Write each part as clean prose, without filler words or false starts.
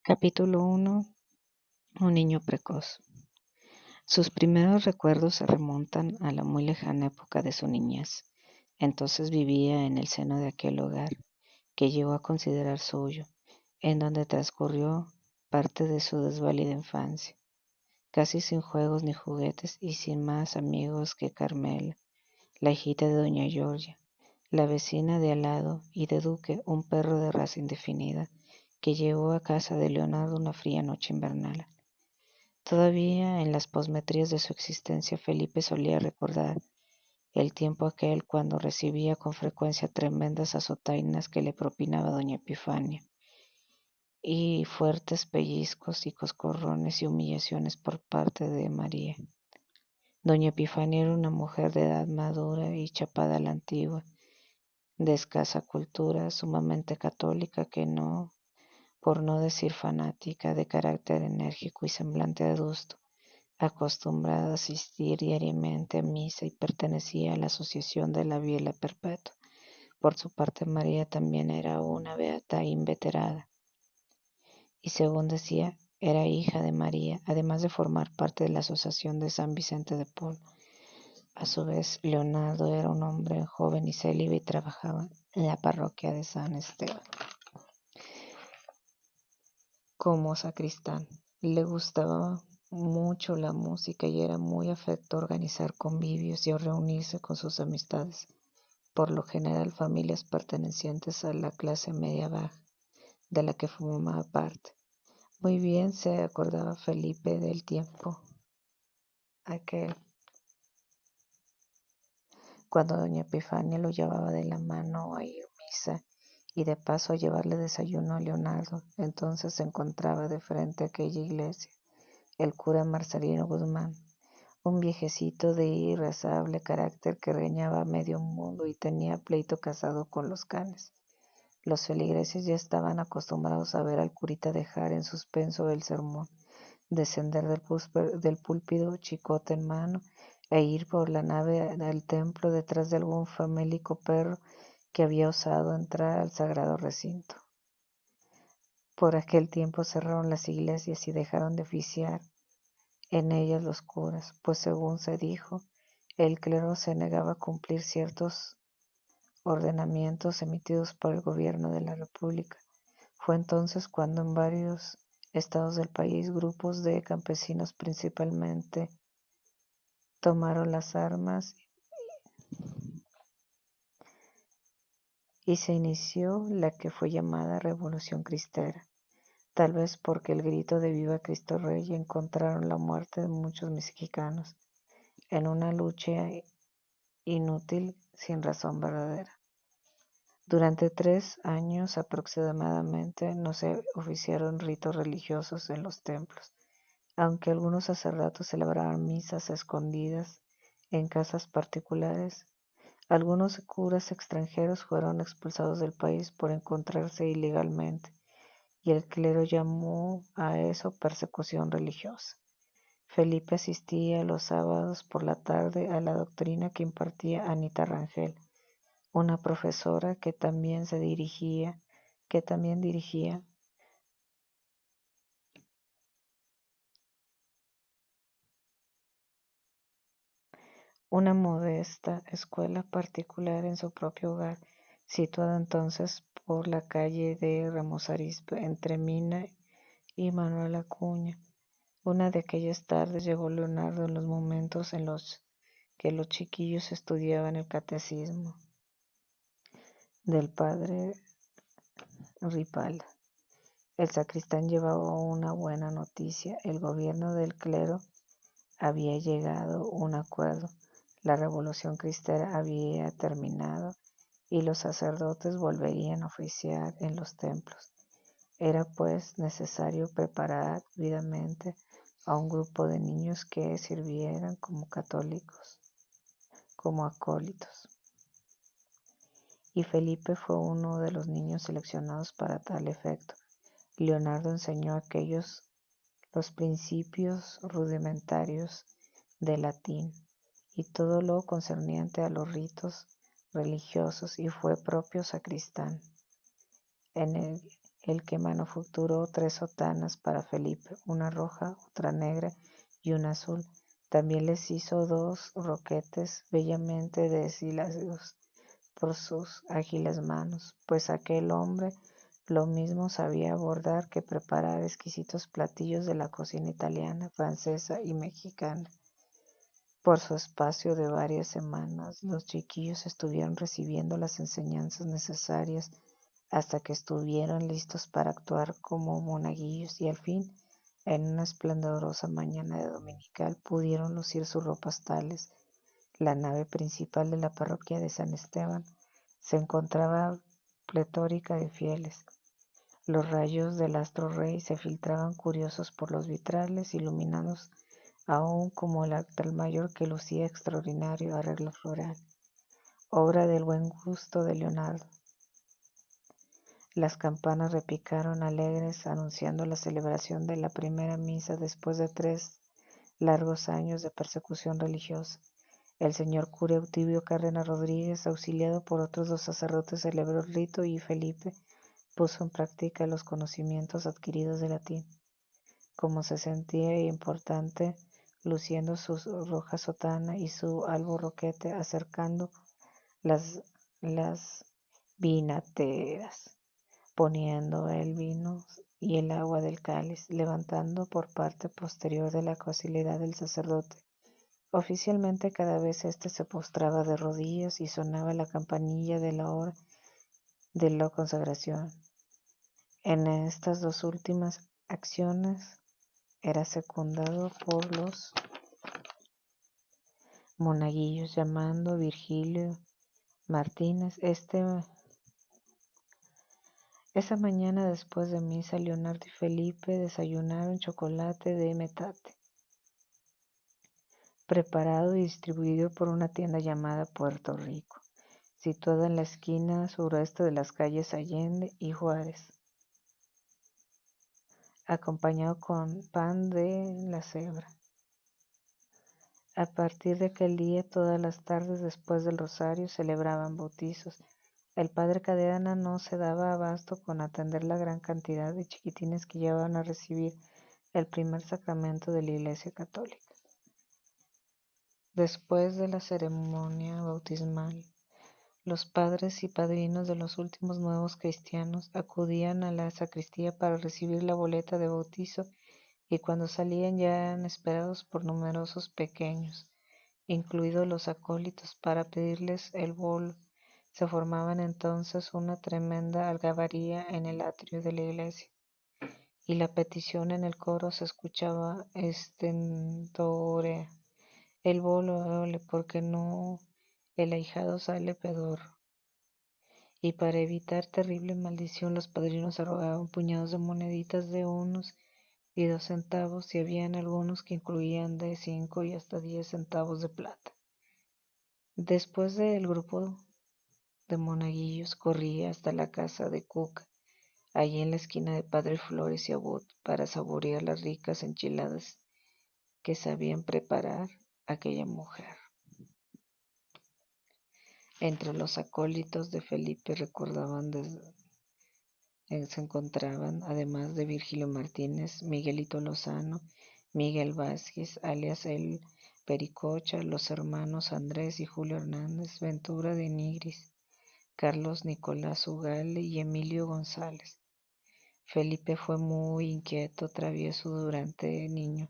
Capítulo 1. Un niño precoz. Sus primeros recuerdos se remontan a la muy lejana época de su niñez. Entonces vivía en el seno de aquel hogar que llegó a considerar suyo, en donde transcurrió parte de su desvalida infancia, casi sin juegos ni juguetes y sin más amigos que Carmela, la hijita de doña Georgia, la vecina de al lado, y de Duque, un perro de raza indefinida, que llegó a casa de Leonardo una fría noche invernal. Todavía en las posmetrías de su existencia, Felipe solía recordar el tiempo aquel cuando recibía con frecuencia tremendas azotainas que le propinaba doña Epifania, y fuertes pellizcos y coscorrones y humillaciones por parte de María. Doña Epifania era una mujer de edad madura y chapada a la antigua, de escasa cultura, sumamente católica, por no decir fanática, de carácter enérgico y semblante adusto, acostumbrada a asistir diariamente a misa y pertenecía a la Asociación de la Biela Perpetua. Por su parte, María también era una beata inveterada y, según decía, era hija de María, además de formar parte de la Asociación de San Vicente de Paul. A su vez, Leonardo era un hombre joven y célibe y trabajaba en la parroquia de San Esteban como sacristán. Le gustaba mucho la música y era muy afecto a organizar convivios y a reunirse con sus amistades, por lo general familias pertenecientes a la clase media baja, de la que formaba parte. Muy bien se acordaba Felipe del tiempo aquel, cuando doña Epifania lo llevaba de la mano a ir a misa y de paso a llevarle desayuno a Leonardo. Entonces se encontraba de frente a aquella iglesia el cura Marcelino Guzmán, un viejecito de irascible carácter que reñaba a medio mundo y tenía pleito casado con los canes. Los feligreses ya estaban acostumbrados a ver al curita dejar en suspenso el sermón, descender del púlpito, chicote en mano, e ir por la nave al templo detrás de algún famélico perro que había osado entrar al sagrado recinto. Por aquel tiempo cerraron las iglesias y dejaron de oficiar en ellas los curas, pues según se dijo, el clero se negaba a cumplir ciertos ordenamientos emitidos por el gobierno de la República. Fue entonces cuando en varios estados del país grupos de campesinos principalmente tomaron las armas y se inició la que fue llamada Revolución Cristera, tal vez porque el grito de Viva Cristo Rey encontraron la muerte de muchos mexicanos en una lucha inútil sin razón verdadera. Durante 3 años aproximadamente no se oficiaron ritos religiosos en los templos, aunque algunos sacerdotes celebraban misas escondidas en casas particulares. Algunos curas extranjeros fueron expulsados del país por encontrarse ilegalmente, y el clero llamó a eso persecución religiosa. Felipe asistía los sábados por la tarde a la doctrina que impartía Anita Rangel, una profesora que también dirigía una modesta escuela particular en su propio hogar, situada entonces por la calle de Ramos Arizpe, entre Mina y Manuel Acuña. Una de aquellas tardes llegó Leonardo en los momentos en los que los chiquillos estudiaban el catecismo del padre Ripalda. El sacristán llevaba una buena noticia: el gobierno del clero había llegado a un acuerdo, la revolución cristera había terminado y los sacerdotes volverían a oficiar en los templos. Era pues necesario preparar debidamente a un grupo de niños que sirvieran como católicos, como acólitos. Y Felipe fue uno de los niños seleccionados para tal efecto. Leonardo enseñó a aquellos los principios rudimentarios del latín y todo lo concerniente a los ritos religiosos, y fue propio sacristán. En el que manufacturó 3 sotanas para Felipe, una roja, otra negra y una azul. También les hizo 2 roquetes bellamente deshilados por sus ágiles manos, pues aquel hombre lo mismo sabía bordar que preparar exquisitos platillos de la cocina italiana, francesa y mexicana. Por su espacio de varias semanas, los chiquillos estuvieron recibiendo las enseñanzas necesarias hasta que estuvieron listos para actuar como monaguillos y al fin, en una esplendorosa mañana de dominical, pudieron lucir sus ropas tales. La nave principal de la parroquia de San Esteban se encontraba pletórica de fieles. Los rayos del astro rey se filtraban curiosos por los vitrales, iluminados aún como el altar mayor que lucía extraordinario arreglo floral, obra del buen gusto de Leonardo. Las campanas repicaron alegres, anunciando la celebración de la primera misa después de 3 largos años de persecución religiosa. El señor cura Eutimio Cárdenas Rodríguez, auxiliado por otros 2 sacerdotes, celebró el rito y Felipe puso en práctica los conocimientos adquiridos de latín. Como se sentía importante, luciendo su roja sotana y su albo roquete, acercando las vinateras, poniendo el vino y el agua del cáliz, levantando por parte posterior de la docilidad del sacerdote. Oficialmente cada vez éste se postraba de rodillas y sonaba la campanilla de la hora de la consagración. En estas 2 últimas acciones era secundado por los monaguillos llamando Virgilio Martínez. Esa mañana después de misa, Leonardo y Felipe desayunaron chocolate de metate, preparado y distribuido por una tienda llamada Puerto Rico, situada en la esquina suroeste de las calles Allende y Juárez, acompañado con pan de la cebra. A partir de aquel día, todas las tardes después del rosario, celebraban bautizos. El padre Cadena no se daba abasto con atender la gran cantidad de chiquitines que llevaban a recibir el primer sacramento de la Iglesia Católica. Después de la ceremonia bautismal, los padres y padrinos de los últimos nuevos cristianos acudían a la sacristía para recibir la boleta de bautizo y cuando salían ya eran esperados por numerosos pequeños, incluidos los acólitos, para pedirles el bolo. Se formaban entonces una tremenda algarabía en el atrio de la iglesia, y la petición en el coro se escuchaba estentórea: el bolo, ole, porque no el ahijado sale pedorro. Y para evitar terrible maldición, los padrinos arrojaban puñados de moneditas de 1 y 2 centavos, y habían algunos que incluían de 5 y hasta 10 centavos de plata. Después el grupo de monaguillos corría hasta la casa de Cuca, allí en la esquina de Padre Flores y Abud, para saborear las ricas enchiladas que sabían preparar aquella mujer. Entre los acólitos de Felipe se encontraban, además de Virgilio Martínez, Miguelito Lozano, Miguel Vázquez, alias el Pericocha, los hermanos Andrés y Julio Hernández, Ventura de Nigris, Carlos Nicolás Ugale y Emilio González. Felipe fue muy inquieto, travieso durante niño.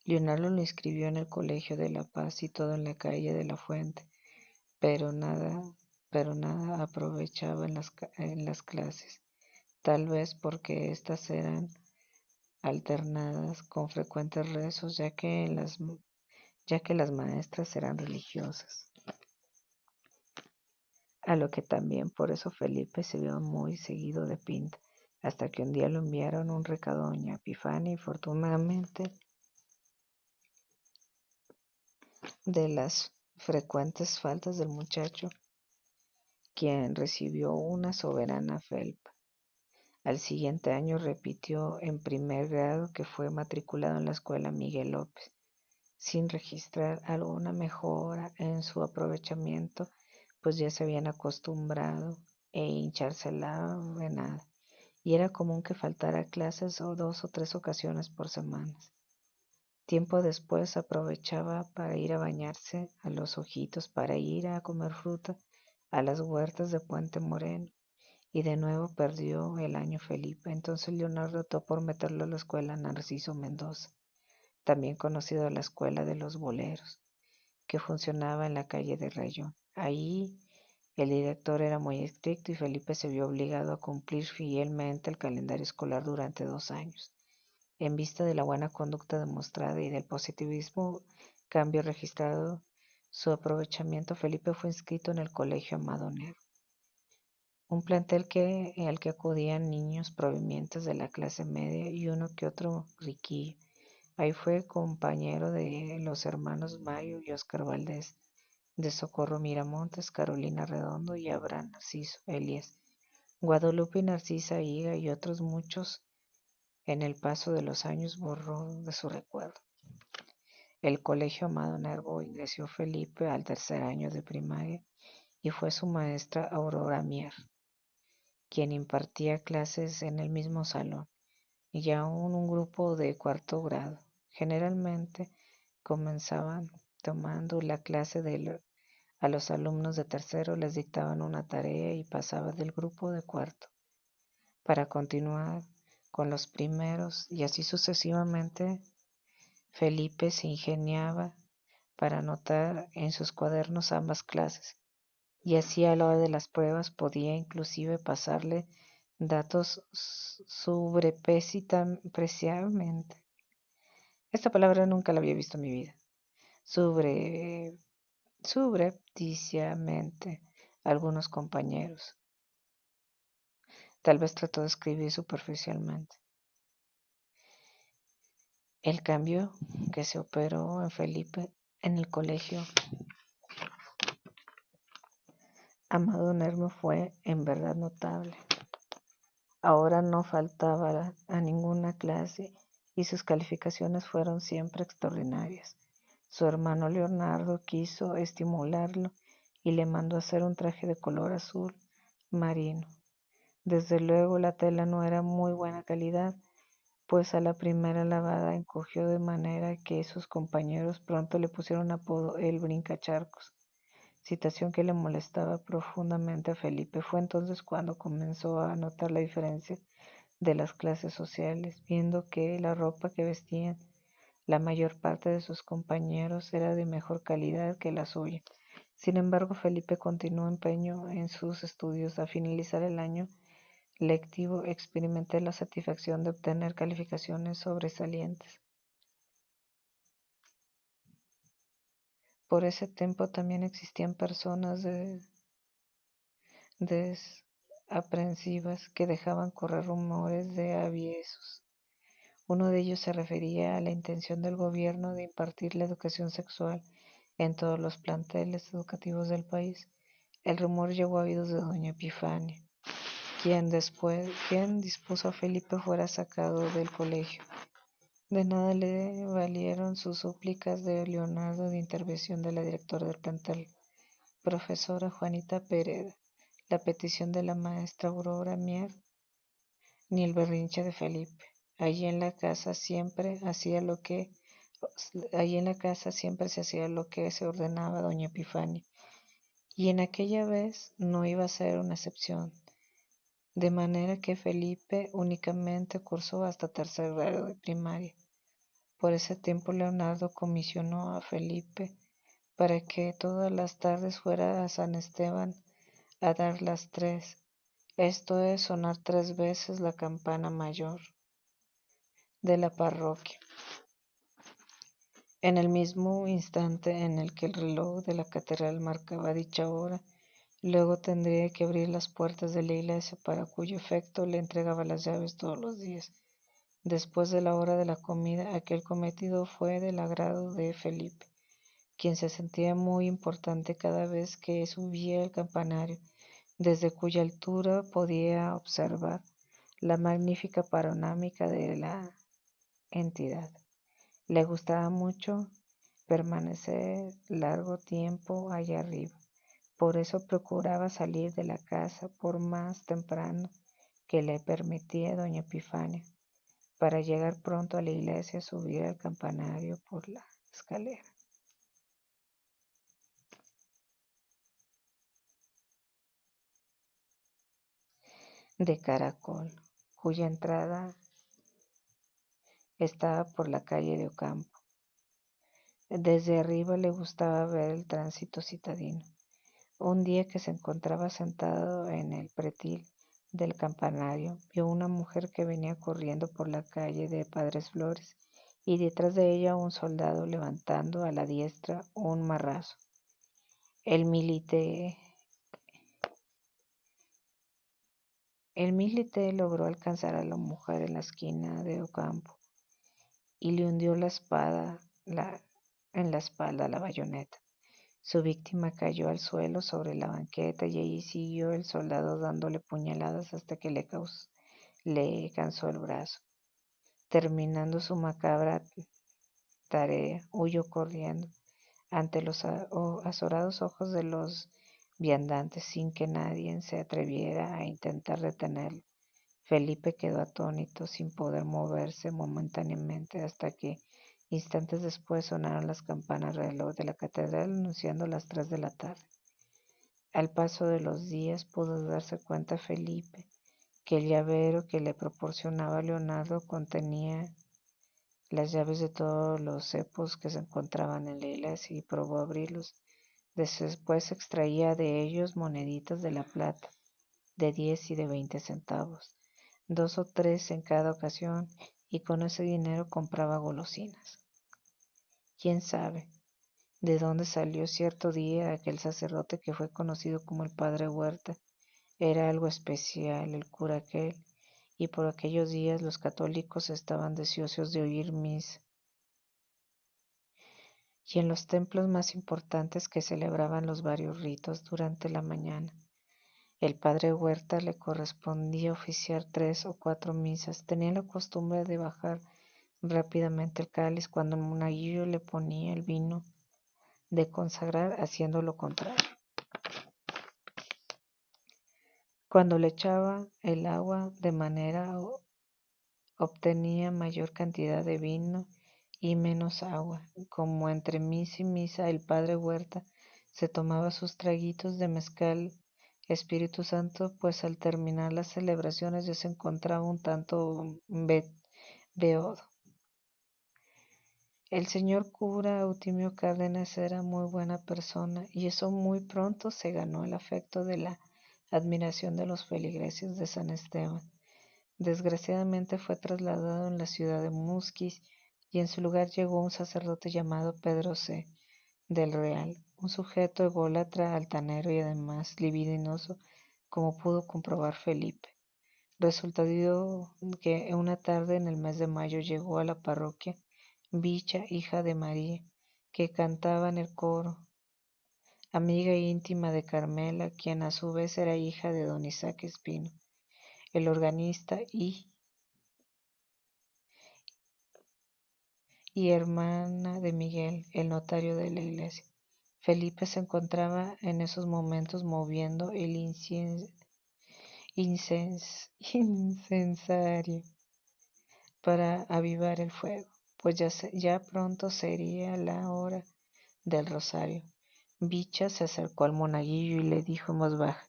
Leonardo lo inscribió en el Colegio de La Paz y todo en la calle de la Fuente, pero nada aprovechaba en las clases, tal vez porque éstas eran alternadas con frecuentes rezos, ya que las maestras eran religiosas. A lo que también por eso Felipe se vio muy seguido de pinta, hasta que un día lo enviaron un recado a doña Epifania, y afortunadamente, de las frecuentes faltas del muchacho, quien recibió una soberana felpa. Al siguiente año repitió en primer grado, que fue matriculado en la escuela Miguel López, sin registrar alguna mejora en su aprovechamiento, pues ya se habían acostumbrado e hincharse la venada, y era común que faltara a clases o 2 o 3 ocasiones por semana. Tiempo después aprovechaba para ir a bañarse a Los Ojitos, para ir a comer fruta a las huertas de Puente Moreno, y de nuevo perdió el año Felipe. Entonces Leonardo optó por meterlo a la escuela Narciso Mendoza, también conocido la Escuela de los Boleros, que funcionaba en la calle de Rayón. Ahí el director era muy estricto y Felipe se vio obligado a cumplir fielmente el calendario escolar durante 2 años. En vista de la buena conducta demostrada y del positivismo cambio registrado, su aprovechamiento, Felipe fue inscrito en el Colegio Amado Nervo, un plantel al que acudían niños provenientes de la clase media y uno que otro riquillo. Ahí fue compañero de los hermanos Mario y Oscar Valdés, de Socorro Miramontes, Carolina Redondo y Abraham Narciso Elías, Guadalupe y Narcisa Higa y otros muchos. En el paso de los años borró de su recuerdo. El Colegio Amado Nervo ingresó Felipe al tercer año de primaria y fue su maestra Aurora Mier quien impartía clases en el mismo salón, y aún un grupo de cuarto grado. Generalmente comenzaban tomando la clase a los alumnos de tercero les dictaban una tarea y pasaba del grupo de cuarto para continuar con los primeros y así sucesivamente. Felipe se ingeniaba para anotar en sus cuadernos ambas clases y así a la hora de las pruebas podía inclusive pasarle datos subrepticiamente. Esta palabra nunca la había visto en mi vida. Subrepticiamente algunos compañeros. Tal vez trató de escribir superficialmente. El cambio que se operó en Felipe en el colegio Amado Nervo fue en verdad notable. Ahora no faltaba a ninguna clase y sus calificaciones fueron siempre extraordinarias. Su hermano Leonardo quiso estimularlo y le mandó hacer un traje de color azul marino. Desde luego la tela no era muy buena calidad, pues a la primera lavada encogió de manera que sus compañeros pronto le pusieron apodo el brincacharcos, situación que le molestaba profundamente a Felipe. Fue entonces cuando comenzó a notar la diferencia de las clases sociales, viendo que la ropa que vestían la mayor parte de sus compañeros era de mejor calidad que la suya. Sin embargo, Felipe continuó empeño en sus estudios. Al finalizar el año lectivo, experimenté la satisfacción de obtener calificaciones sobresalientes. Por ese tiempo también existían personas desaprensivas que dejaban correr rumores de aviesos. Uno de ellos se refería a la intención del gobierno de impartir la educación sexual en todos los planteles educativos del país. El rumor llegó a oídos de doña Epifania, quien dispuso a Felipe fuera sacado del colegio. De nada le valieron sus súplicas de Leonardo de intervención de la directora del plantel, profesora Juanita Pereda, la petición de la maestra Aurora Mier, ni el berrinche de Felipe. Allí en la casa siempre se hacía lo que se ordenaba doña Epifania, y en aquella vez no iba a ser una excepción, de manera que Felipe únicamente cursó hasta tercer grado de primaria. Por ese tiempo Leonardo comisionó a Felipe para que todas las tardes fuera a San Esteban a dar las 3, esto es, sonar 3 veces la campana mayor de la parroquia. En el mismo instante en el que el reloj de la catedral marcaba dicha hora, luego tendría que abrir las puertas de la iglesia, para cuyo efecto le entregaba las llaves todos los días. Después de la hora de la comida, aquel cometido fue del agrado de Felipe, quien se sentía muy importante cada vez que subía el campanario, desde cuya altura podía observar la magnífica panorámica de la entidad. Le gustaba mucho permanecer largo tiempo allá arriba. Por eso procuraba salir de la casa por más temprano que le permitía doña Epifania para llegar pronto a la iglesia, subir al campanario por la escalera de caracol, cuya entrada estaba por la calle de Ocampo. Desde arriba le gustaba ver el tránsito citadino. Un día que se encontraba sentado en el pretil del campanario, vio una mujer que venía corriendo por la calle de Padres Flores y detrás de ella un soldado levantando a la diestra un marrazo. El milite logró alcanzar a la mujer en la esquina de Ocampo y le hundió en la espalda la bayoneta. Su víctima cayó al suelo sobre la banqueta y allí siguió el soldado dándole puñaladas hasta que le cansó el brazo. Terminando su macabra tarea, huyó corriendo ante los azorados ojos de los viandantes sin que nadie se atreviera a intentar detenerlo. Felipe quedó atónito, sin poder moverse momentáneamente, hasta que instantes después sonaron las campanas reloj de la catedral anunciando las 3 de la tarde. Al paso de los días pudo darse cuenta Felipe que el llavero que le proporcionaba Leonardo contenía las llaves de todos los cepos que se encontraban en la iglesia y probó abrirlos. Después extraía de ellos moneditas de la plata, de 10 y de 20 centavos, 2 o 3 en cada ocasión, y con ese dinero compraba golosinas. ¿Quién sabe de dónde salió cierto día aquel sacerdote que fue conocido como el padre Huerta? Era algo especial el cura aquel, y por aquellos días los católicos estaban deseosos de oír misa. Y en los templos más importantes que celebraban los varios ritos durante la mañana, el padre Huerta le correspondía oficiar 3 o 4 misas. Tenía la costumbre de bajar rápidamente el cáliz cuando el monaguillo le ponía el vino de consagrar, haciendo lo contrario. Cuando le echaba el agua de manera obtenía mayor cantidad de vino y menos agua. Como entre misa y misa el padre Huerta se tomaba sus traguitos de mezcal Espíritu Santo, pues al terminar las celebraciones ya se encontraba un tanto beodo. El señor cura Eutimio Cárdenas era muy buena persona y eso muy pronto se ganó el afecto de la admiración de los feligreses de San Esteban. Desgraciadamente fue trasladado en la ciudad de Musquis y en su lugar llegó un sacerdote llamado Pedro C. del Real, un sujeto ególatra, altanero y además libidinoso, como pudo comprobar Felipe. Resultó que una tarde en el mes de mayo llegó a la parroquia Bicha, hija de María, que cantaba en el coro, amiga íntima de Carmela, quien a su vez era hija de don Isaac Espino, el organista y hermana de Miguel, el notario de la iglesia. Felipe se encontraba en esos momentos moviendo el incensario para avivar el fuego, pues ya pronto sería la hora del rosario. Bicha se acercó al monaguillo y le dijo en voz baja: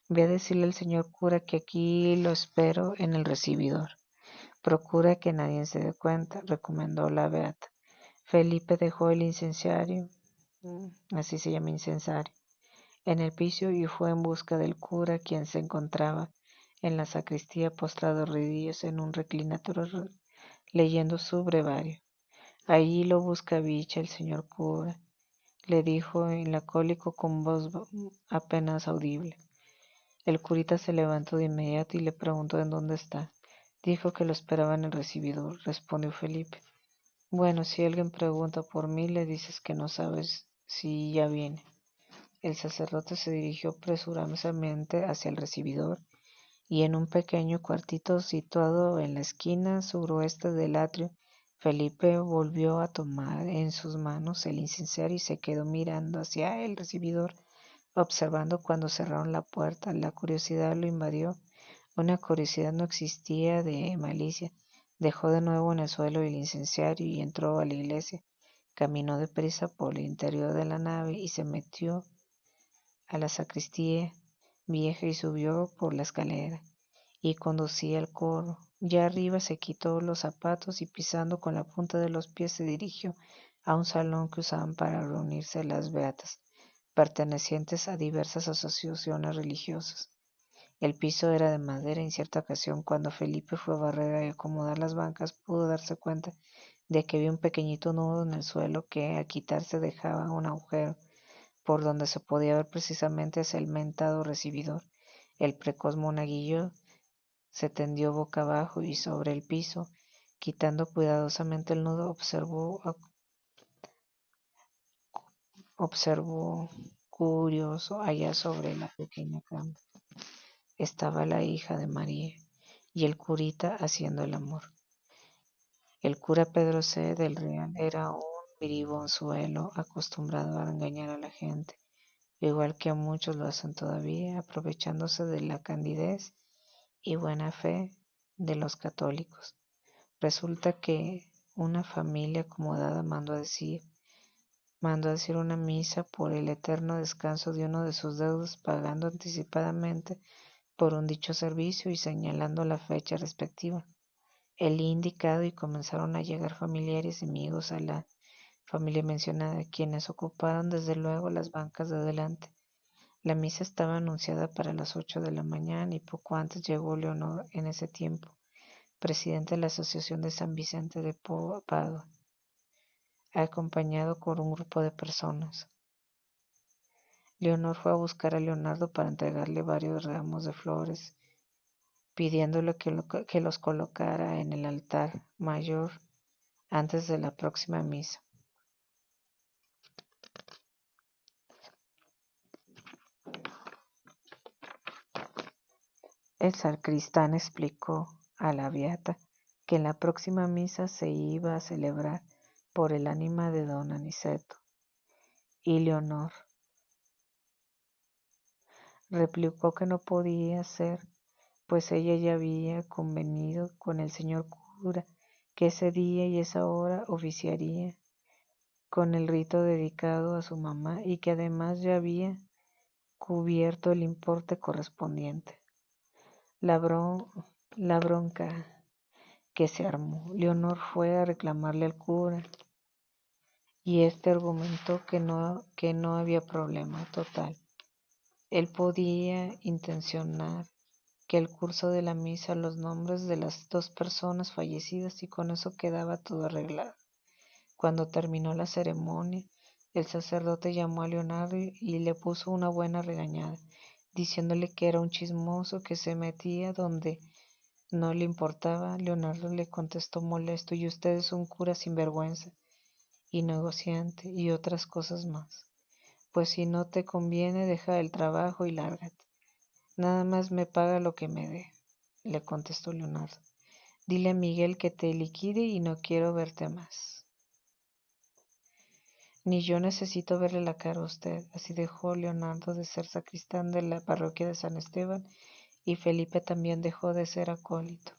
«Ve a decirle al señor cura que aquí lo espero en el recibidor. Procura que nadie se dé cuenta», recomendó la beata. Felipe dejó el incensario, así se llama incensario, en el piso y fue en busca del cura, quien se encontraba en la sacristía postrado rodillas en un reclinatorio leyendo su brevario. «Allí lo busca Bicha, el señor cura», le dijo melancólico con voz apenas audible. El curita se levantó de inmediato y le preguntó en dónde está. Dijo que lo esperaba en el recibidor, respondió Felipe. «Bueno, si alguien pregunta por mí, le dices que no sabes si ya viene». El sacerdote se dirigió presurosamente hacia el recibidor y en un pequeño cuartito situado en la esquina suroeste del atrio, Felipe volvió a tomar en sus manos el incensario y se quedó mirando hacia el recibidor, observando cuando cerraron la puerta. La curiosidad lo invadió. Una curiosidad no existía de malicia. Dejó de nuevo en el suelo el incenciario y entró a la iglesia. Caminó deprisa por el interior de la nave y se metió a la sacristía vieja y subió por la escalera y conducía al coro. Ya arriba se quitó los zapatos y pisando con la punta de los pies se dirigió a un salón que usaban para reunirse las beatas, pertenecientes a diversas asociaciones religiosas. El piso era de madera y en cierta ocasión, cuando Felipe fue a barrer y acomodar las bancas, pudo darse cuenta de que había un pequeñito nudo en el suelo que al quitarse dejaba un agujero por donde se podía ver precisamente hacia el mentado recibidor. El precoz monaguillo se tendió boca abajo y sobre el piso, quitando cuidadosamente el nudo, observó curioso allá sobre la pequeña cama. Estaba la hija de María y el curita haciendo el amor. El cura Pedro C. del Real era un bribonzuelo acostumbrado a engañar a la gente, igual que a muchos lo hacen todavía, aprovechándose de la candidez y buena fe de los católicos. Resulta que una familia acomodada mandó a decir una misa por el eterno descanso de uno de sus deudos, pagando anticipadamente por un dicho servicio y señalando la fecha respectiva, el día indicado, y comenzaron a llegar familiares y amigos a la familia mencionada, quienes ocuparon desde luego las bancas de adelante. La misa estaba anunciada para las 8 de la mañana y poco antes llegó Leonor en ese tiempo, presidente de la Asociación de San Vicente de Padua, acompañado por un grupo de personas. Leonor fue a buscar a Leonardo para entregarle varios ramos de flores, pidiéndole que los colocara en el altar mayor antes de la próxima misa. El sacristán explicó a la beata que en la próxima misa se iba a celebrar por el ánima de don Aniceto, y Leonor replicó que no podía ser, pues ella ya había convenido con el señor cura que ese día y esa hora oficiaría con el rito dedicado a su mamá y que además ya había cubierto el importe correspondiente. La, bron la bronca que se armó. Leonor fue a reclamarle al cura y este argumentó que no había problema total. Él podía intencionar que el curso de la misa los nombres de las dos personas fallecidas y con eso quedaba todo arreglado. Cuando terminó la ceremonia, el sacerdote llamó a Leonardo y le puso una buena regañada, diciéndole que era un chismoso que se metía donde no le importaba. Leonardo le contestó molesto: y usted es un cura sinvergüenza y negociante y otras cosas más. Pues si no te conviene, deja el trabajo y lárgate. Nada más me paga lo que me dé, le contestó Leonardo. Dile a Miguel que te liquide y no quiero verte más. Ni yo necesito verle la cara a usted. Así dejó Leonardo de ser sacristán de la parroquia de San Esteban y Felipe también dejó de ser acólito.